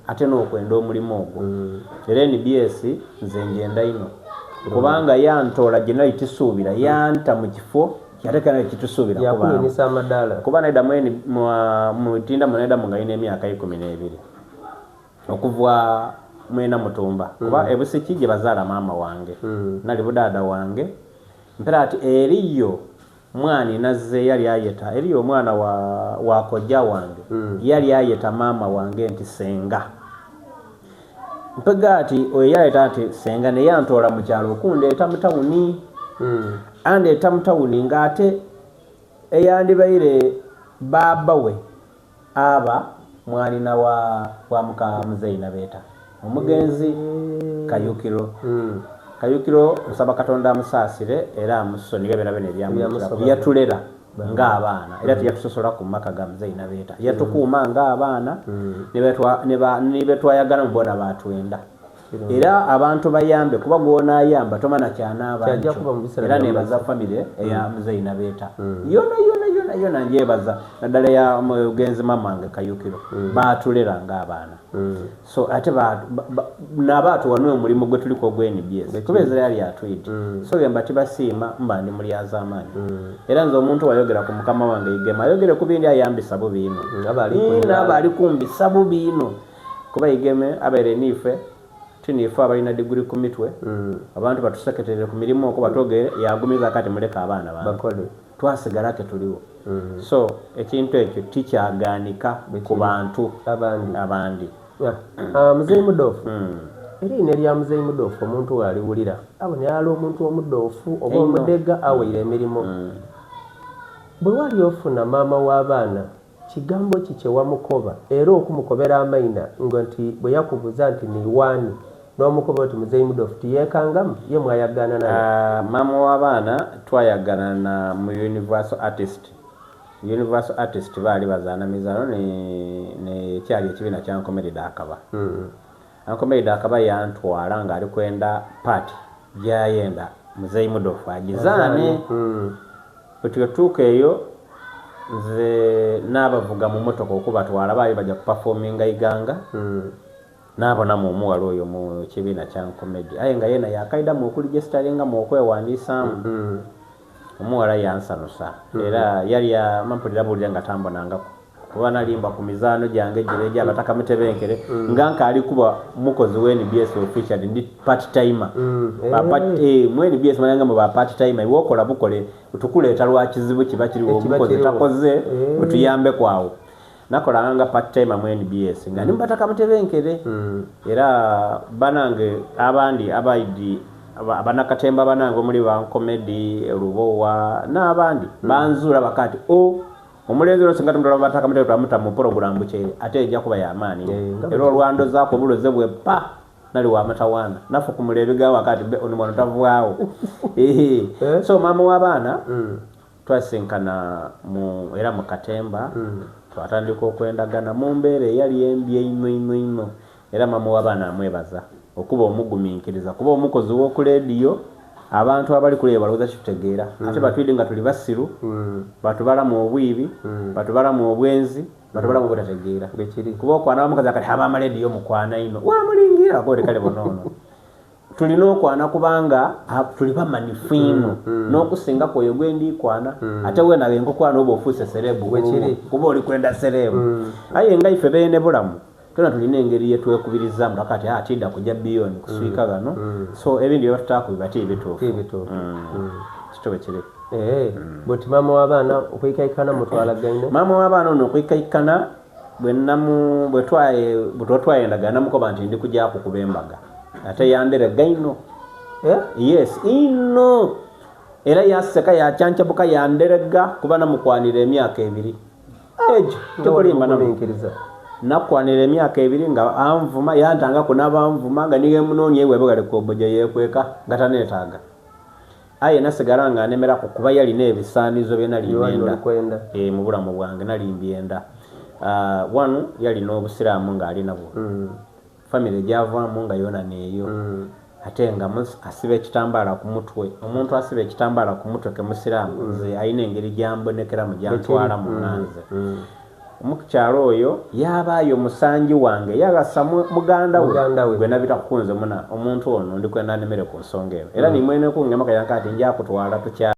ate n'okwenda omulimu ogwo era NBS nze ngenda ino kubanga yantoola gye nali tisuubira yanta mu kifo yatekana ekitusuubira yakunyinisa amadala kuba naida mutinda munaida mungaine emyaka 12 okuva mwena mutumba kuba ebusiki gye bazaala maama wange nali budaada wange mpera ati eriyo mwani nazze yali ayeta eriyo omwana wa kojja wange yali ayeta maama wange nti senga mpega ati oyo yayeta ati senga ne yantoola mu kyalo okundeeta mu tawuni andeeta mu tawuni ng'ate eyandibaire baaba we aba mwanina wa muka Muzeina beeta omugenzi Kayukiro nsaba Katonda amusaasire era amusonyiwe bena bene ebyamuyitako yatulera ng'abaana era teyatusosola ku maka ga Muzeina beeta yatukuuma ng'abaana ne betwayagala mu bona batwenda era abantu bayambe kuba gw'onaayamba tomana kyanaabakyo era nebaza famire eya Muzeina beeta yona njebaza naddala ya mugenzi mamange Kayukiro baatulera ng'abaana so ate n'abaatu wanwe omulimu gwe tuliko ogwa NBS kubeezera yali atwiti so yamba tibasiima mba ndi mulyaza amaanyi era nze omuntu wayogera ku mukama wange Igema ayogere ku bindi ayambisa bubi ino n'abaali kumbisa bubi ino kuba Igeme abaire niife tiniife abalina diguri ku mitwe abantu batuseketerere ku mirimu okuba twogere yagumiza kati muleka abaana bakole twasigala ke tuliwo so ekintu ekyo tikyagaanika ku bantu abandi Muzeyi Mudoofu eriina erya Muzeyi Mudoofu omuntu waliwulira abone yali omuntu omudoofu oba omudega aweyire emirimu bwe wali ofuna maama w'abaana kigambo ki kye wamukoba era okumukobera amaina ngo nti bwe yakubuza nti ni wani n'omukoba oti Muzeyi Mudoofu tiyeekangamu ye mwayagana naye maama w'abaana twayagana na mu Universal Artist baali bazaana mizaano ne kyali ekibiina kya Nkomerere Akaba Nkomerere Akaba yantwala ng'ali kwenda paati gyayenda Muzeyi Mudoofu agizaane bwetutuuka eyo nze n'abavuga mu motoka okubatwala baali bajja kupafominga Iganga n'abonamu omuwala oyo mu kibiina kya Nkomerere aye nga yena yakaidamu okuligestalinga mu okwewandiisaamu omuwala yansanusa era yali amampulira bulira nga tambonangako kuba nalimba ku mizaano gyange gireja abataka mutebenkere nga nkaali kuba mukozi we NBS official ndi part timer mu NBS mayanga mu ba part timer iwokola bukole utukuleeta lwa kizibu kiba kiriwo omukozi takoze utuyambe kwawo nakola nga part timer mu NBS nga ndi mbataka mutebenkere era banange abandi abaidi abanakatemba banange omuli ba Nkomedi Lubowa n'abandi banzula bakati omulenzi lo singa tumulaba bataka mutwe twamuta mu program bukyere ate ejja kuba yamaani era olwando zaako buloze bwe pa nali wa matawana nafu kumulebiga wakati ono mwana tavwaawo so mama w'abaana twasinkana era mu Katemba twatandika okwendagana mu mbeera eyali embi ino era mama w'abaana amwebaza okuba omugumiikiriza kuba omukozi w'oku leediyo abantu abali kuleba balowooza kitutegeera ate batwidde nga tuli basiru batubalamu obwibi batubalamu obwenzi batubalamu obutategeera kuba okwana bamukazi akati abaama leediyo mukwana ino wamulingira kode kale bonono tulina okwana kubanga tuli bamanifu ino n'okusinga kwoyo gwendikwana ate we nawe nkokwana oba ofuuse serebu kuba oli kwenda serebu aye nga ife beene bulamu tuna tulina engeri yetwekubirizamu kakati atidda kujja biyoni kuswika gano so ebindi byatutaku bibati ebituufu kitobe kiri bwoti maama w'abaana okwikaikana mutwalaganye maama w'abaana ono okwikaikana bwe twayendagana namukoba nti ndi kujja kukuba embaga ate yanderega ino yes ino era yaseka yakyancabuka yanderega kuba namukwanira emyaka 2 ejo tekulimba namunkiriza nakwanira emyaka 2 nga anvuma yantanga kunabanvuma nga niye munonye webagale ko boja yekweka ngataneetaga aye nasigala nga anemera kuba yali n'ebisaanizo bye nali ngenda mu bulamu bwange nali mbyenda wanu yali n'obusiraamu nga ali nabwo family gyavaamu nga yona neeyo ate nga asiba ekitambaala ku mutwe omuntu asiba ekitambaala ku mutwe ke musiraamu nze ayina engeri gyambonekeramu gyantwala mu nganze omukyalo oyo yabaayo musanji wange yagasa muganda we gwe nabita kukunze muna omuntu ono ndikwenda nimere ku nsonga eyo era nimwene kungema kayanga ati nja kutwala tukya